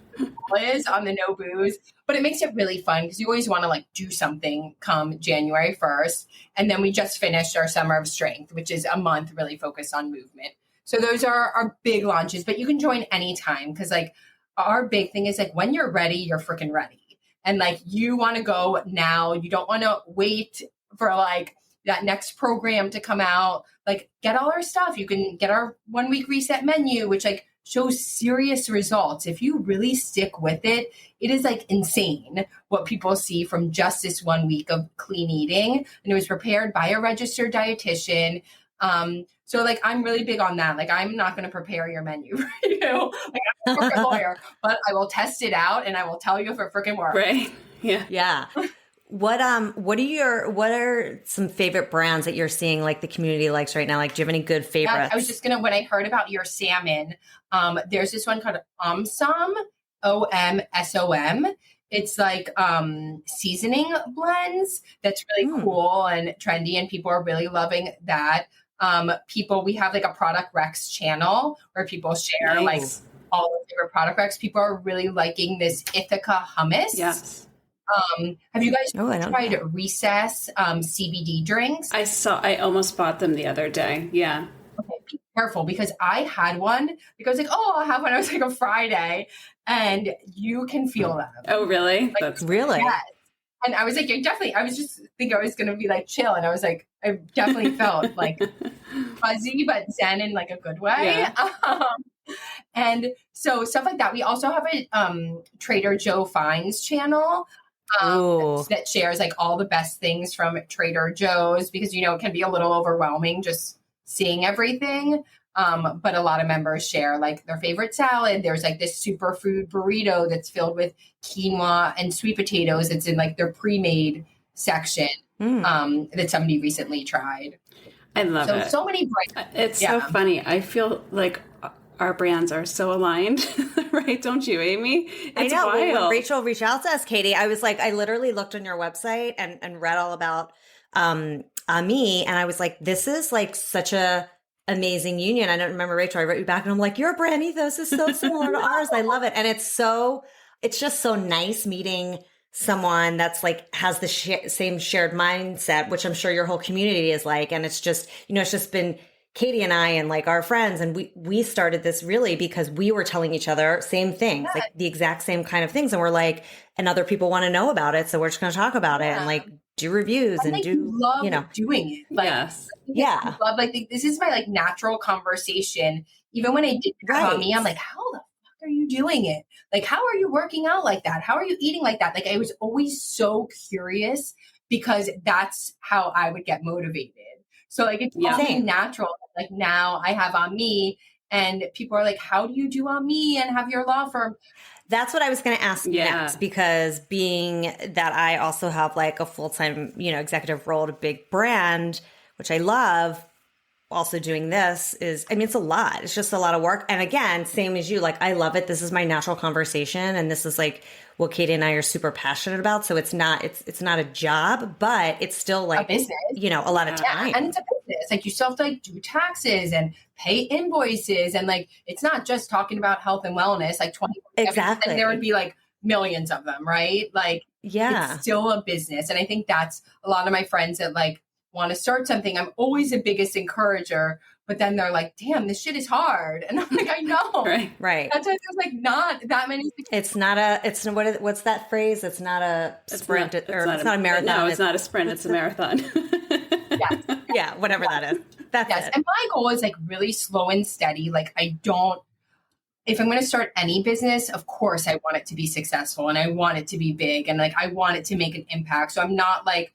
[SPEAKER 6] is on the no booze. But it makes it really fun because you always want to like do something come January 1st. And then we just finished our Summer of Strength, which is a month really focused on movement. So those are our big launches, but you can join anytime, because like our big thing is like when you're ready, you're freaking ready. And like you want to go now. You don't want to wait for like that next program to come out. Like get all our stuff. You can get our 1 week reset menu, which like shows serious results. If you really stick with it, it is like insane what people see from just this 1 week of clean eating. And it was prepared by a registered dietitian. So like, I'm really big on that. Like, I'm not going to prepare your menu, like I'm a freaking lawyer, but I will test it out and I will tell you if it freaking works.
[SPEAKER 5] Right. Yeah.
[SPEAKER 4] Yeah. What are some favorite brands that you're seeing like the community likes right now? Like, do you have any good favorites?
[SPEAKER 6] I was just when I heard about your salmon, there's this one called Omsom, OMSOM. It's like seasoning blends. That's really cool and trendy, and people are really loving that. We have like a product Rex channel where people share like all their favorite product Rex. People are really liking this Ithaca hummus.
[SPEAKER 5] Yes.
[SPEAKER 6] Have you guys tried Recess CBD drinks?
[SPEAKER 5] I almost bought them the other day. Yeah.
[SPEAKER 6] Okay, be careful, because I had one because like, I'll have one. It was like a Friday, and you can feel them.
[SPEAKER 5] Oh, really?
[SPEAKER 6] Like,
[SPEAKER 5] That's
[SPEAKER 4] really.
[SPEAKER 6] Yes. And I was like, I was just thinking I was going to be like chill. And I was like, I definitely felt like fuzzy, but zen in like a good way. Yeah. And so stuff like that. We also have a Trader Joe Finds channel that shares like all the best things from Trader Joe's, because, it can be a little overwhelming just seeing everything. But a lot of members share like their favorite salad. There's like this superfood burrito that's filled with quinoa and sweet potatoes. It's in like their pre-made section that somebody recently tried.
[SPEAKER 5] I love it.
[SPEAKER 6] So many brands.
[SPEAKER 5] It's so funny. I feel like our brands are so aligned, right? Don't you, Amy? It's
[SPEAKER 4] I know.
[SPEAKER 5] wild.
[SPEAKER 4] When Rachel reached out to us, Katie, I was like, I literally looked on your website and read all about Ah.mi, and I was like, this is like such a amazing union. I don't remember, Rachel, I wrote you back and I'm like, your brand ethos is so similar to ours. I love it. And it's just so nice meeting someone that's like has the same shared mindset, which I'm sure your whole community is like. And it's just, it's just been Katie and I and like our friends. And we started this really because we were telling each other same things, like the exact same kind of things. And we're like, and other people want to know about it. So we're just going to talk about it and like do reviews and
[SPEAKER 6] like,
[SPEAKER 4] do,
[SPEAKER 6] love doing it. Like,
[SPEAKER 5] yes.
[SPEAKER 4] Yeah.
[SPEAKER 6] I love, like, this is my like natural conversation. Even when I did Ah.mi, I'm like, how the fuck are you doing it? Like, how are you working out like that? How are you eating like that? Like, I was always so curious because that's how I would get motivated. So like, it's something natural. Like now I have Ah.mi and people are like, how do you do Ah.mi and have your law firm?
[SPEAKER 4] That's what I was going to ask next, because being that I also have like a full-time, executive role at a big brand, which I love, also doing this is, I mean, it's a lot. It's just a lot of work. And again, same as you, like, I love it. This is my natural conversation. And this is like what Katie and I are super passionate about. So it's not a job, but it's still like
[SPEAKER 6] a business,
[SPEAKER 4] a lot of time.
[SPEAKER 6] Yeah, and it's a business. Like, you still have to like do taxes and pay invoices. And like, it's not just talking about health and wellness, like 20.
[SPEAKER 4] Exactly.
[SPEAKER 6] And there would be like millions of them, right? Like, it's still a business. And I think that's a lot of my friends that like want to start something. I'm always the biggest encourager, but then they're like, damn, this shit is hard. And I'm like, I know.
[SPEAKER 4] Right.
[SPEAKER 6] That's why there's like not that many.
[SPEAKER 4] What's that phrase? It's not a sprint, it's not a marathon.
[SPEAKER 5] No, it's not a sprint. It's a marathon.
[SPEAKER 6] Yes.
[SPEAKER 4] Yeah. Whatever that is. That's it.
[SPEAKER 6] And my goal is like really slow and steady. Like, if I'm going to start any business, of course I want it to be successful and I want it to be big and like, I want it to make an impact. So I'm not like,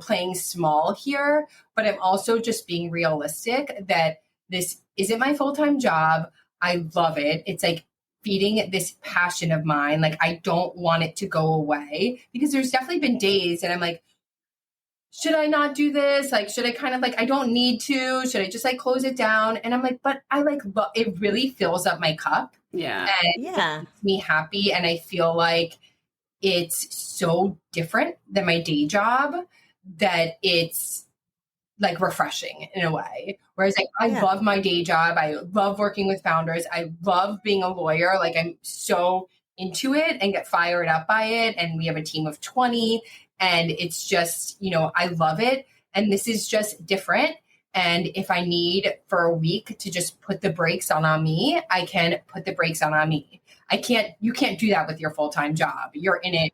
[SPEAKER 6] playing small here, but I'm also just being realistic that this isn't my full-time job. I love it. It's like feeding this passion of mine. Like, I don't want it to go away, because there's definitely been days and I'm like, should I not do this? Like, should I kind of like, I don't need to, should I just like close it down? And I'm like, but I like, it really fills up my cup.
[SPEAKER 5] Yeah.
[SPEAKER 6] And it makes me happy. And I feel like it's so different than my day job that it's like refreshing in a way. Whereas like, I love my day job. I love working with founders. I love being a lawyer. Like, I'm so into it and get fired up by it. And we have a team of 20 and it's just, I love it. And this is just different. And if I need for a week to just put the brakes on Ah.mi, I can put the brakes on Ah.mi. You can't do that with your full-time job. You're in it.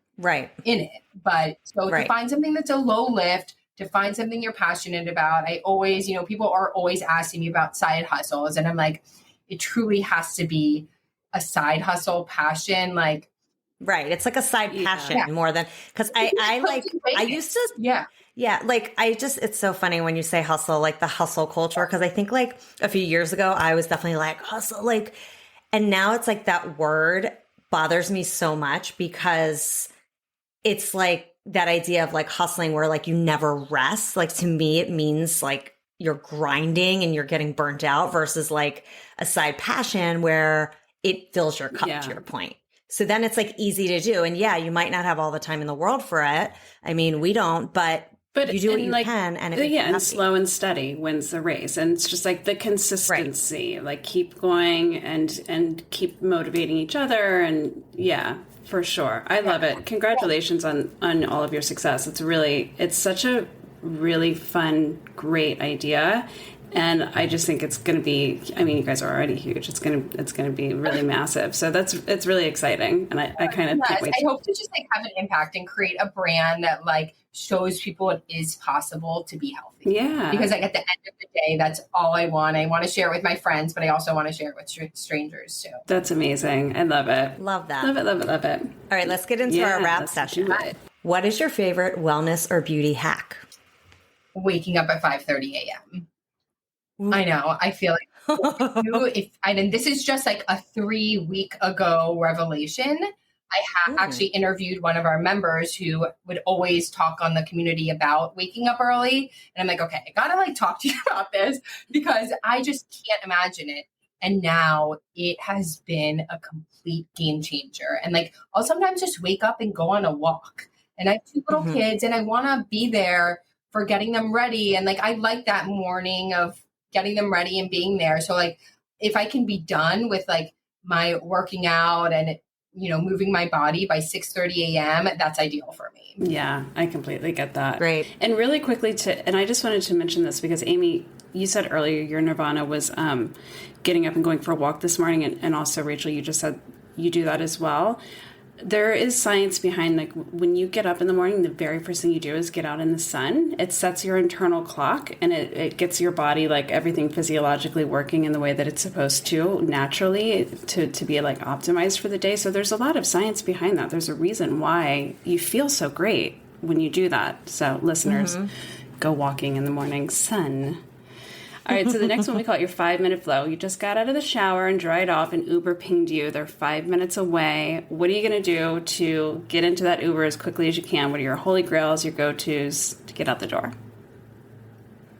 [SPEAKER 6] In it. But to find something that's a low lift, to find something you're passionate about. I always, people are always asking me about side hustles. And I'm like, it truly has to be a side hustle passion. Like,
[SPEAKER 4] it's like a side passion more than, because I used to, like, it's so funny when you say hustle, like the hustle culture. Cause I think like a few years ago, I was definitely like hustle, like, and now it's like that word bothers me so much, because it's like that idea of like hustling where like you never rest. Like, to me, it means like you're grinding and you're getting burnt out, versus like a side passion where it fills your cup, to your point. So then it's like easy to do. And you might not have all the time in the world for it. I mean, we don't, but you do what you can. And
[SPEAKER 5] and slow and steady wins the race. And it's just like the consistency, like keep going and keep motivating each other. And for sure. I love it. Congratulations on all of your success. It's such a really fun, great idea. And I just think it's going to be, I mean, you guys are already huge. It's going to be really massive. So it's really exciting. And I kind of can't wait.
[SPEAKER 6] I hope to just like have an impact and create a brand that like shows people it is possible to be healthy.
[SPEAKER 5] Yeah.
[SPEAKER 6] Because like at the end of the day, that's all I want. I want to share it with my friends, but I also want to share it with strangers too.
[SPEAKER 5] That's amazing. I love it.
[SPEAKER 4] Love that.
[SPEAKER 5] Love it, love it, love it.
[SPEAKER 4] All right, let's get into our wrap session. What is your favorite wellness or beauty hack?
[SPEAKER 6] Waking up at 5:30 a.m. I know. I feel like and this is just like a 3-week ago revelation. I actually interviewed one of our members who would always talk on the community about waking up early. And I'm like, okay, I gotta like talk to you about this, because I just can't imagine it. And now it has been a complete game changer. And like, I'll sometimes just wake up and go on a walk. And I have 2 little kids and I want to be there for getting them ready. And like, I like that morning of getting them ready and being there. So like, if I can be done with like my working out and, moving my body by 6:30 a.m., that's ideal for me.
[SPEAKER 5] Yeah, I completely get that.
[SPEAKER 4] Great.
[SPEAKER 5] And really quickly and I just wanted to mention this because Amy, you said earlier your nirvana was getting up and going for a walk this morning. And also Rachel, you just said you do that as well. There is science behind, like, when you get up in the morning, the very first thing you do is get out in the sun. It sets your internal clock, and it gets your body, like, everything physiologically working in the way that it's supposed to naturally to be, like, optimized for the day. So there's a lot of science behind that. There's a reason why you feel so great when you do that. So listeners, go walking in the morning sun. All right, so the next one, we call it your 5-minute flow. You just got out of the shower and dried off, and Uber pinged you. They're 5 minutes away. What are you going to do to get into that Uber as quickly as you can? What are your holy grails, your go-tos to get out the door?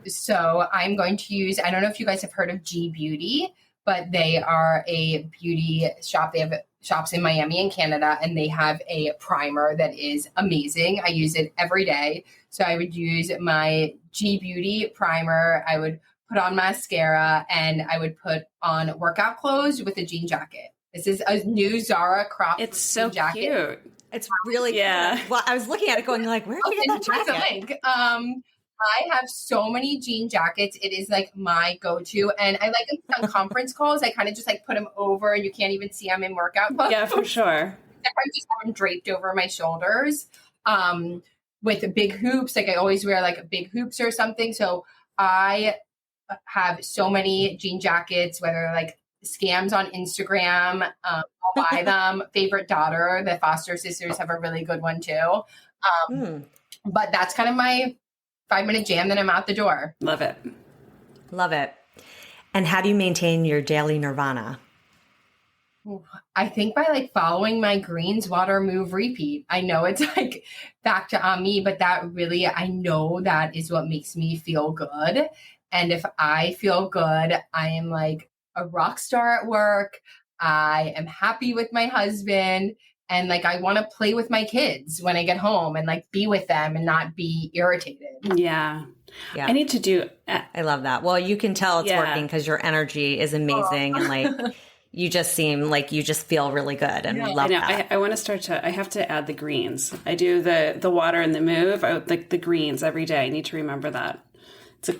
[SPEAKER 6] So I'm going to use, I don't know if you guys have heard of G Beauty, but they are a beauty shop. They have shops in Miami and Canada, and they have a primer that is amazing. I use it every day. So I would use my G Beauty primer. I would put on mascara, and I would put on workout clothes with a jean jacket. This is a new Zara crop.
[SPEAKER 5] It's so
[SPEAKER 6] jacket.
[SPEAKER 5] Cute.
[SPEAKER 7] It's really cute. Well, I was looking at it going like, where did you get that jacket?
[SPEAKER 6] Link. I have so many jean jackets. It is like my go-to. And I like them on conference calls. I kind of just like put them over and you can't even see I'm in workout clothes.
[SPEAKER 5] Yeah, for sure.
[SPEAKER 6] I just have them draped over my shoulders with big hoops. Like I always wear like big hoops or something. So I have so many jean jackets, whether like scams on Instagram, I'll buy them. Favorite daughter, the Foster sisters have a really good one too. But that's kind of my 5-minute jam. Then I'm out the door.
[SPEAKER 5] Love it.
[SPEAKER 7] Love it. And how do you maintain your daily nirvana?
[SPEAKER 6] I think by like following my greens, water, move, repeat. I know it's like back to Ah.mi, but that really, I know that is what makes me feel good. And if I feel good, I am like a rock star at work. I am happy with my husband. And like, I want to play with my kids when I get home and like be with them and not be irritated.
[SPEAKER 5] Yeah. I need to do.
[SPEAKER 7] I love that. Well, you can tell it's working because your energy is amazing. And like, you just seem like you just feel really good. And we love that.
[SPEAKER 5] I want to I have to add the greens. I do the water and the move. I like the greens every day. I need to remember that.
[SPEAKER 6] I know.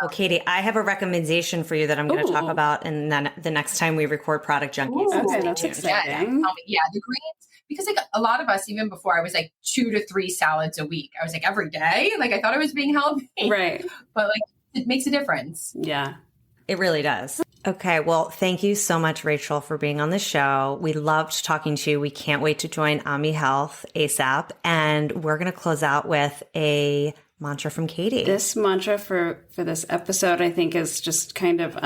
[SPEAKER 7] Well, Katie, I have a recommendation for you that I'm going to talk about, and then the next time we record Product Junkies.
[SPEAKER 5] Okay, that's exciting.
[SPEAKER 6] Yeah, the greens, because like a lot of us, even before, I was like 2 to 3 salads a week. I was like every day. Like I thought I was being healthy,
[SPEAKER 5] right?
[SPEAKER 6] But like it makes a difference.
[SPEAKER 5] Yeah,
[SPEAKER 7] it really does. Okay, well, thank you so much, Rachel, for being on the show. We loved talking to you. We can't wait to join Ah.mi Health ASAP, and we're going to close out with a mantra from Katie.
[SPEAKER 5] This mantra for this episode, I think, is just kind of,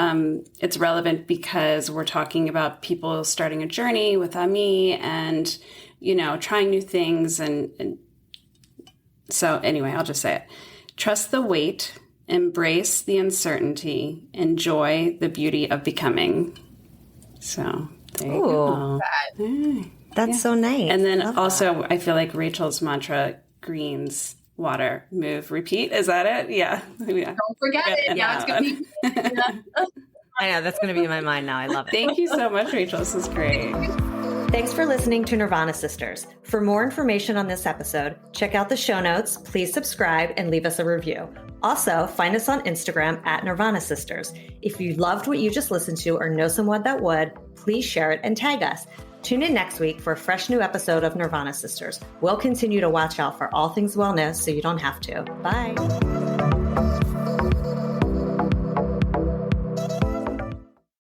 [SPEAKER 5] it's relevant because we're talking about people starting a journey with Ah.mi and, you know, trying new things. And so anyway, I'll just say it. Trust the wait, embrace the uncertainty, enjoy the beauty of becoming. So there you go.
[SPEAKER 7] That's so nice.
[SPEAKER 5] And then also, I feel like Rachel's mantra, greens, water, move, repeat. Is that it? Yeah.
[SPEAKER 6] Don't forget it. Yeah, it's going to be.
[SPEAKER 7] I know, that's going to be in my mind now. I love it.
[SPEAKER 5] Thank you so much, Rachel. This is great.
[SPEAKER 7] Thanks for listening to Nirvana Sisters. For more information on this episode, check out the show notes, please subscribe, and leave us a review. Also, find us on Instagram at Nirvana Sisters. If you loved what you just listened to or know someone that would, please share it and tag us. Tune in next week for a fresh new episode of Nirvana Sisters. We'll continue to watch out for all things wellness so you don't have to. Bye.